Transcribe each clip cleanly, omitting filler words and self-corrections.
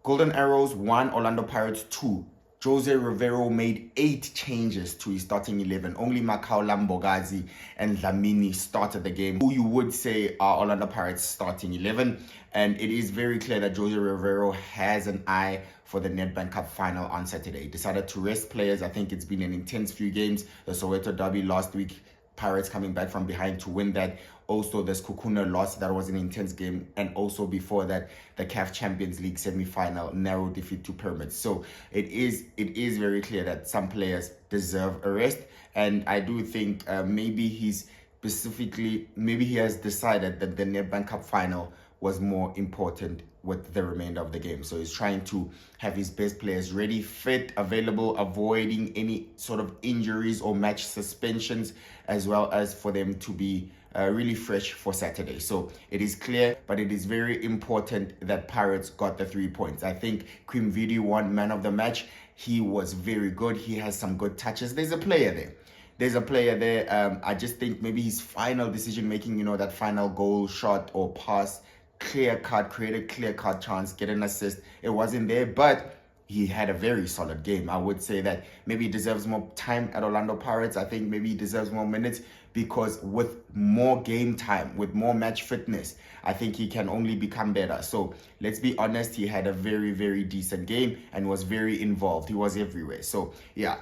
Golden Arrows 1, Orlando Pirates 2. Jose Rivero made 8 changes to his starting 11. Only Macau Lambogazi and Dlamini started the game, who you would say are Orlando Pirates starting 11. And it is very clear that Jose Rivero has an eye for the Nedbank Cup final on Saturday. He decided to rest players. I think it's been an intense few games. The Soweto Derby last week, Pirates coming back from behind to win that. Also, this Kukuna loss, that was an intense game. And also before that, the CAF Champions League semi-final, narrow defeat to Pyramids. So it is very clear that some players deserve a rest. And I do think maybe he has decided that the Nedbank Cup final was more important with the remainder of the game. So he's trying to have his best players ready, fit, available, avoiding any sort of injuries or match suspensions, as well as for them to be really fresh for Saturday. So it is clear, but it is very important that Pirates got the 3 points. I think Kimvuidi won man of the match. He was very good. He has some good touches. There's a player there. I just think maybe his final decision making, that final goal, shot or pass, create a clear-cut chance, get an assist. It wasn't there, but he had a very solid game. I would say that maybe he deserves more time at Orlando Pirates. I think maybe he deserves more minutes because with more game time, with more match fitness, I think he can only become better. So let's be honest, he had a very, very decent game and was very involved. He was everywhere. So yeah,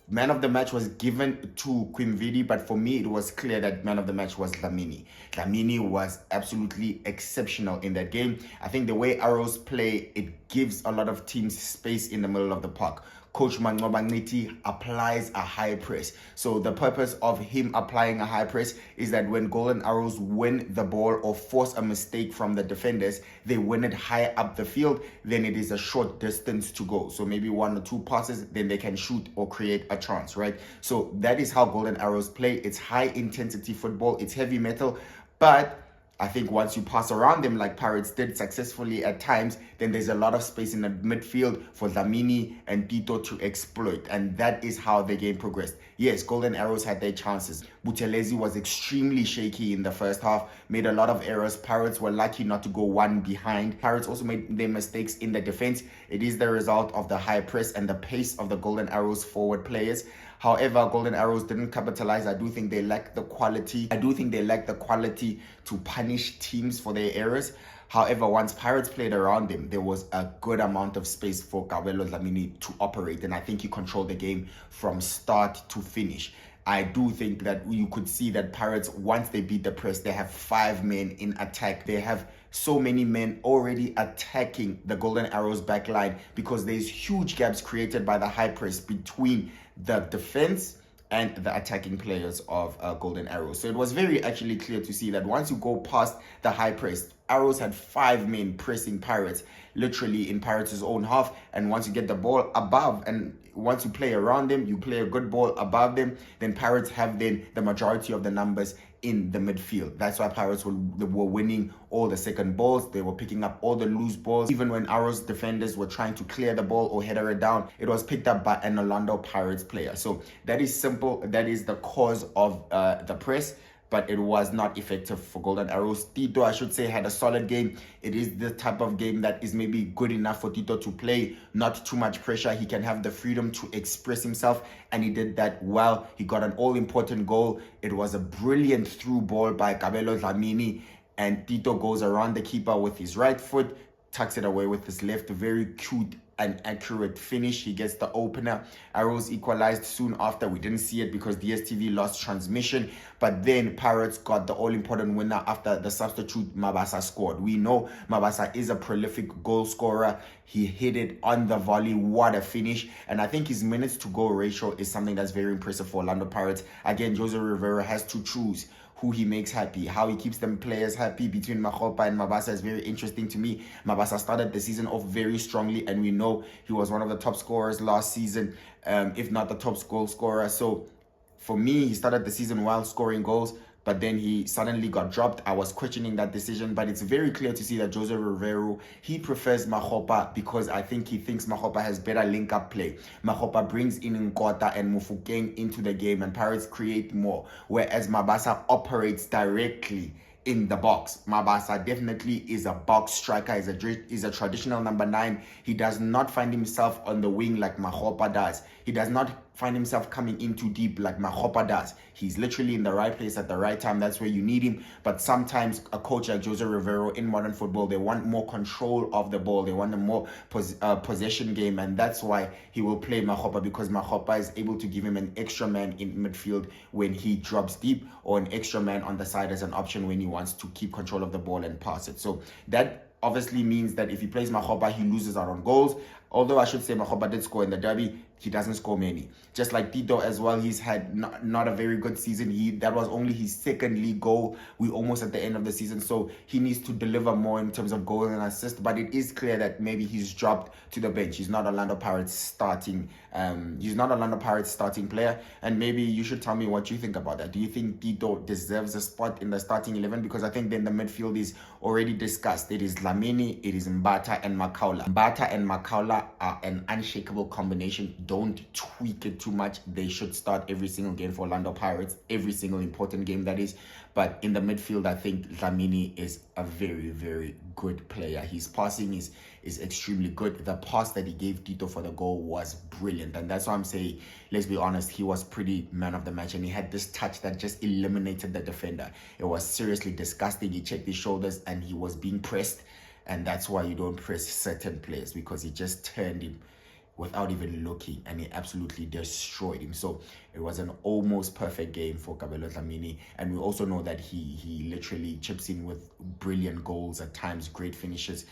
man of the match was given to Kimvuidi, but for me, it was clear that man of the match was Dlamini. Dlamini was absolutely exceptional in that game. I think the way Arrows play, it gives a lot of teams space in the middle of the park. Coach Manqoba applies a high press. So the purpose of him applying a high press is that when Golden Arrows win the ball or force a mistake from the defenders, they win it high up the field, then it is a short distance to go. So maybe 1 or 2 passes, then they can shoot or create a chance, right? So that is how Golden Arrows play. It's high intensity football. It's heavy metal, but I think once you pass around them like Pirates did successfully at times, then there's a lot of space in the midfield for Dlamini and Tito to exploit. And that is how the game progressed. Yes, Golden Arrows had their chances. Buthelezi was extremely shaky in the first half, made a lot of errors. Pirates were lucky not to go one behind. Pirates also made their mistakes in the defense. It is the result of the high press and the pace of the Golden Arrows forward players. However, Golden Arrows didn't capitalize. I do think they lack the quality. To punish teams for their errors. However, once Pirates played around him, there was a good amount of space for Kabelo Dlamini to operate. And I think he controlled the game from start to finish. I do think that you could see that Pirates, once they beat the press, they have 5 men in attack. They have so many men already attacking the Golden Arrows backline because there's huge gaps created by the high press between the defense and the attacking players of Golden Arrows. So it was very actually clear to see that once you go past the high press, Arrows had 5 men pressing Pirates, literally in Pirates' own half. And once you get the ball above, and once you play around them, you play a good ball above them, then Pirates have then the majority of the numbers in the midfield. That's why Pirates were winning all the second balls. They were picking up all the loose balls. Even when Arrows defenders were trying to clear the ball or header it down, it was picked up by an Orlando Pirates player. So that is simple. That is the cause of the press, but it was not effective for Golden Arrows. Tito, I should say, had a solid game. It is the type of game that is maybe good enough for Tito to play. Not too much pressure. He can have the freedom to express himself, and he did that well. He got an all-important goal. It was a brilliant through ball by Kabelo Dlamini, and Tito goes around the keeper with his right foot, tucks it away with his left. Very cute and accurate finish. He gets the opener. Arrows equalized soon after. We didn't see it because DSTV lost transmission, but then Pirates got the all-important winner after the substitute Mabasa scored. We know Mabasa is a prolific goal scorer. He hit it on the volley. What a finish. And I think his minutes to goal ratio is something that's very impressive for Orlando Pirates. Again, Jose Rivera has to choose who he makes happy, how he keeps them players happy between Makgopa and Mabasa is very interesting to me. Mabasa started the season off very strongly, and we know he was one of the top scorers last season, if not the top goal scorer. So for me, he started the season while scoring goals, but then he suddenly got dropped. I was questioning that decision, but it's very clear to see that Jose Rivero, he prefers Makgopa because I think he thinks Makgopa has better link-up play. Makgopa brings in Nkota and Mufokeng into the game, and Pirates create more, whereas Mabasa operates directly in the box. Mabasa definitely is a box striker, is a traditional number 9. He does not find himself on the wing like Mahopa does. He does not find himself coming in too deep like Mahopa does. He's literally in the right place at the right time. That's where you need him. But sometimes a coach like Jose Rivero in modern football, they want more control of the ball. They want a more possession game, and that's why he will play Mahopa, because Mahopa is able to give him an extra man in midfield when he drops deep, or an extra man on the side as an option when he wants to keep control of the ball and pass it. So that obviously means that if he plays Mahopa, he loses out on goals. Although I should say Mahopa did score in the derby, he doesn't score many. Just like Tito as well, he's had not a very good season. That was only his second league goal. We're almost at the end of the season, so he needs to deliver more in terms of goals and assists. But it is clear that maybe he's dropped to the bench. He's not Orlando Pirates starting. He's not Orlando Pirates starting player. And maybe you should tell me what you think about that. Do you think Tito deserves a spot in the starting 11? Because I think then the midfield is already discussed. It is Dlamini, it is Mbata and Makaula. Mbata and Makaula are an unshakable combination. Don't tweak it too much. They should start every single game for Orlando Pirates, every single important game, that is. But in the midfield, I think Dlamini is a very, very good player. His passing is extremely good. The pass that he gave Tito for the goal was brilliant. And that's why I'm saying, let's be honest, he was pretty man of the match. And he had this touch that just eliminated the defender. It was seriously disgusting. He checked his shoulders and he was being pressed. And that's why you don't press certain players, because he just turned him without even looking, and he absolutely destroyed him. So it was an almost perfect game for Kabelo Dlamini, and we also know that he literally chips in with brilliant goals at times, great finishes.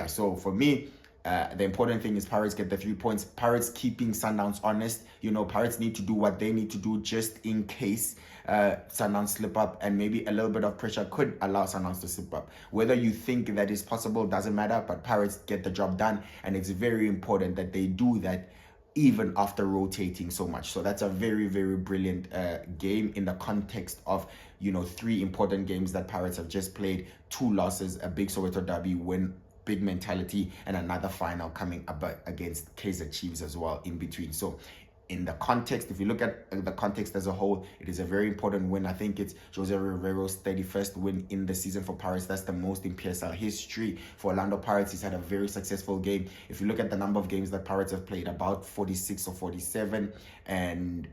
So for me, the important thing is Pirates get the 3 points. Pirates keeping Sundowns honest. Pirates need to do what they need to do just in case Sundowns slip up, and maybe a little bit of pressure could allow Sundowns to slip up. Whether you think that is possible doesn't matter, but Pirates get the job done, and it's very important that they do that even after rotating so much. So that's a very, very brilliant game in the context of 3 important games that Pirates have just played, 2 losses, a big Soweto derby win, big mentality, and another final coming up against Kaizer Chiefs as well in between. So in the context, if you look at the context as a whole, it is a very important win. I think it's Jose Rivero's 31st win in the season for Pirates. That's the most in PSL history for Orlando Pirates. He's had a very successful game. If you look at the number of games that Pirates have played, about 46 or 47, and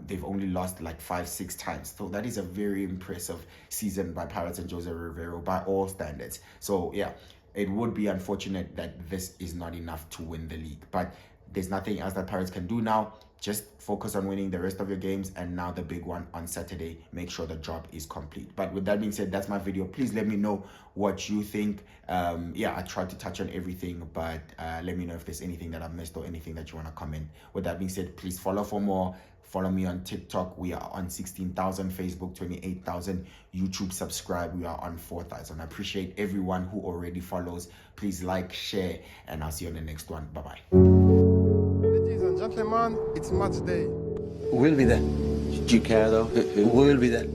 they've only lost like 5-6 times. So that is a very impressive season by Pirates and Jose Rivero by all standards. So yeah, it would be unfortunate that this is not enough to win the league, but there's nothing else that Pirates can do now. Just focus on winning the rest of your games, and now the big one on Saturday, make sure the job is complete. But with that being said, that's my video. Please let me know what you think. I tried to touch on everything, but let me know if there's anything that I've missed or anything that you want to comment. With that being said, please follow for more. Follow me on TikTok. We are on 16,000. Facebook 28,000. YouTube, subscribe. We are on 4,000. I appreciate everyone who already follows. Please like, share, and I'll see you on the next one. Bye-bye. Ladies and gentlemen, it's match day. We'll be there. Do you care though? Who will be there?